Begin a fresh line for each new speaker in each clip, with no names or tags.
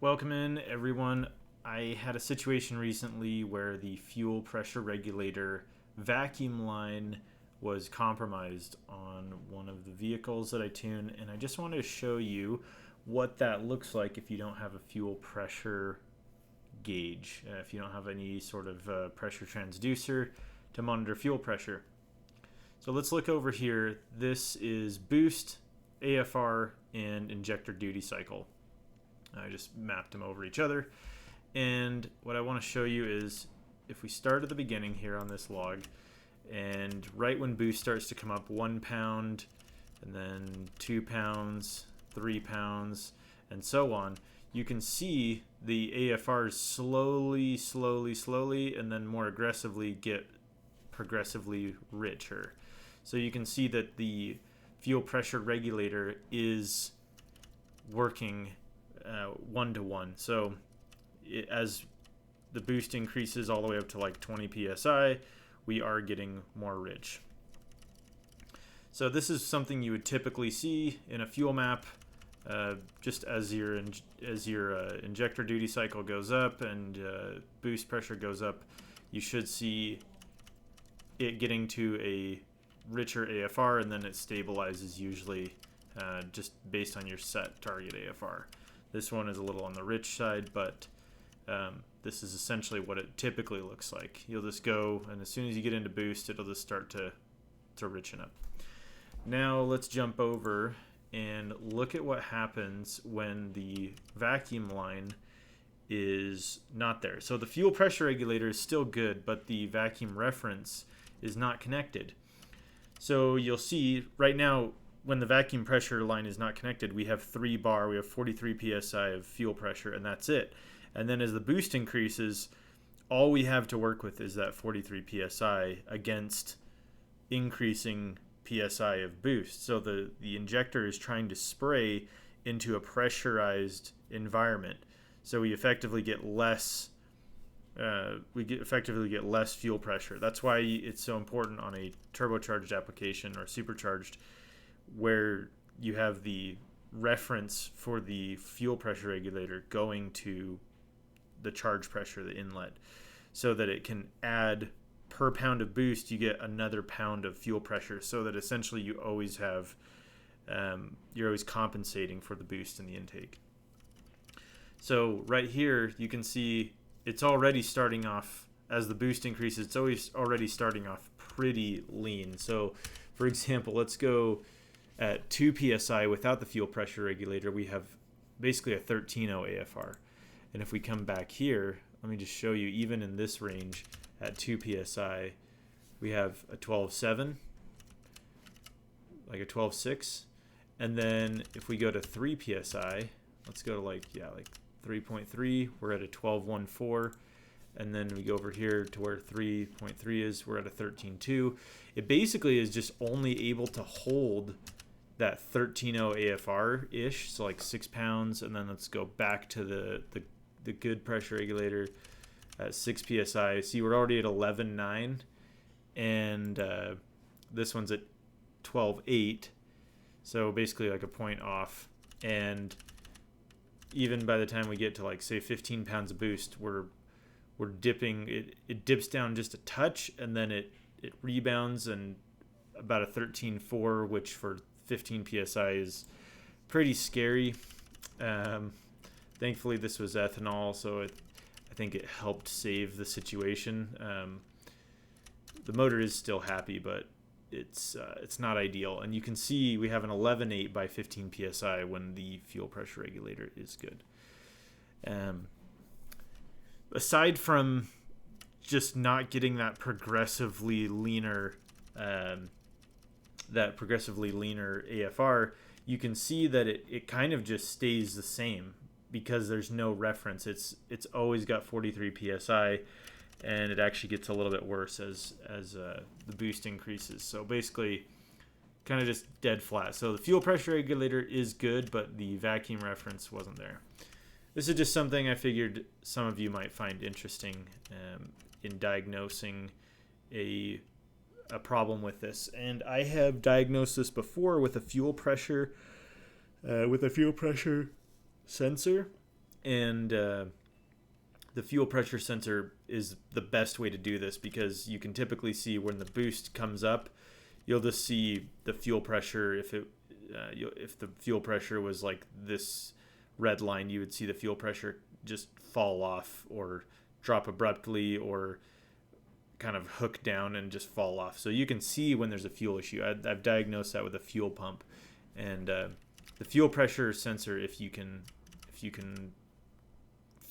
Welcome in, everyone. I had a situation recently where the fuel pressure regulator vacuum line was compromised on one of the vehicles that I tune, and I just wanted to show you what that looks like if you don't have a fuel pressure gauge, if you don't have any sort of pressure transducer to monitor fuel pressure. So let's look over here. This is boost, AFR, and injector duty cycle. I just mapped them over each other. And what I want to show you is if we start at the beginning here on this log, and right when boost starts to come up, 1 pound, and then 2 pounds, 3 pounds, and so on, you can see the AFRs slowly, and then more aggressively get progressively richer. So you can see that the fuel pressure regulator is working 1-to-1. So as the boost increases all the way up to like 20 psi, we are getting more rich. So this is something you would typically see in a fuel map. Just as your injector duty cycle goes up and boost pressure goes up, you should see it getting to a richer AFR, and then it stabilizes usually just based on your set target AFR. This one is a little on the rich side, but this is essentially what it typically looks like. You'll just go, and as soon as you get into boost, it'll just start to richen up. Now let's jump over and look at what happens when the vacuum line is not there. So the fuel pressure regulator is still good, but the vacuum reference is not connected. So you'll see right now, when the vacuum pressure line is not connected, we have 3 bar, we have 43 psi of fuel pressure, and that's it. And then as the boost increases, all we have to work with is that 43 psi against increasing psi of boost. So the injector is trying to spray into a pressurized environment. So we effectively get less fuel pressure. That's why it's so important on a turbocharged application or supercharged, where you have the reference for the fuel pressure regulator going to the charge pressure, the inlet, so that it can add per pound of boost, you get another pound of fuel pressure, so that essentially you always have, you're always compensating for the boost in the intake. So right here, you can see it's already starting off, as the boost increases, it's always already starting off pretty lean. So for example, let's go at 2 psi without the fuel pressure regulator. We have basically a 13.0 AFR. And if we come back here, let me just show you, even in this range at 2 psi, we have a 12.7, like a 12.6. And then if we go to 3 psi, let's go to like 3.3, we're at a 12.14. And then we go over here to where 3.3 is, we're at a 13.2. It basically is just only able to hold that 13.0 AFR-ish, so like 6 pounds, and then let's go back to the good pressure regulator at 6 psi. See, we're already at 11.9, and this one's at 12.8, so basically like a point off. And even by the time we get to like say 15 pounds of boost, we're dipping. It dips down just a touch, and then it rebounds, and about a 13.4, which for 15 psi is pretty scary. Thankfully this was ethanol, so I think it helped save the situation. The motor is still happy, but it's not ideal. And you can see we have an 11.8 by 15 psi when the fuel pressure regulator is good. Aside from just not getting that progressively leaner AFR, you can see that it kind of just stays the same because there's no reference. It's always got 43 psi, and it actually gets a little bit worse as the boost increases. So basically kind of just dead flat. So the fuel pressure regulator is good, but the vacuum reference wasn't there. This is just something I figured some of you might find interesting in diagnosing a problem with this. And I have diagnosed this before with a fuel pressure sensor, And the fuel pressure sensor is the best way to do this, because you can typically see when the boost comes up, you'll just see the fuel pressure. If the fuel pressure was like this red line, you would see the fuel pressure just fall off or drop abruptly or kind of hook down and just fall off. So you can see when there's a fuel issue. I've diagnosed that with a fuel pump. And the fuel pressure sensor, if you can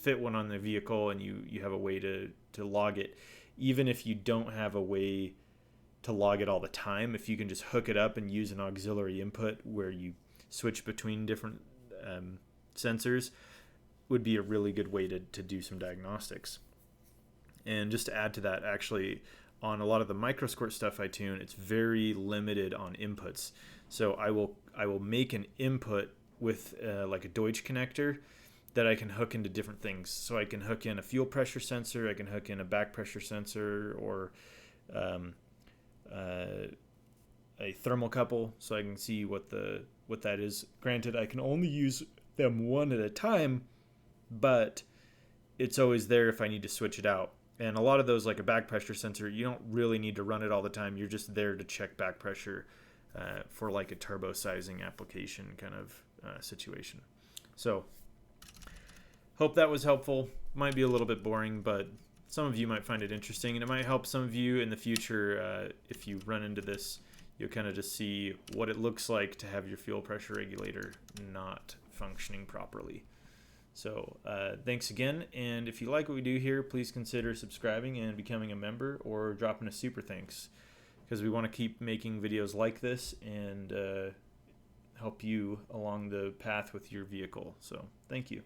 fit one on the vehicle and you have a way to log it, even if you don't have a way to log it all the time, if you can just hook it up and use an auxiliary input where you switch between different sensors, would be a really good way to do some diagnostics. And just to add to that, actually, on a lot of the Megasquirt stuff I tune, it's very limited on inputs. So I will make an input with like a Deutsch connector that I can hook into different things. So I can hook in a fuel pressure sensor, I can hook in a back pressure sensor, or a thermocouple, so I can see what that is. Granted, I can only use them one at a time, but it's always there if I need to switch it out. And a lot of those, like a back pressure sensor, you don't really need to run it all the time. You're just there to check back pressure for like a turbo sizing application kind of situation. So hope that was helpful. Might be a little bit boring, but some of you might find it interesting, and it might help some of you in the future. If you run into this, you'll kind of just see what it looks like to have your fuel pressure regulator not functioning properly. So thanks again, and if you like what we do here, please consider subscribing and becoming a member, or dropping a super thanks, because we want to keep making videos like this and help you along the path with your vehicle. So thank you.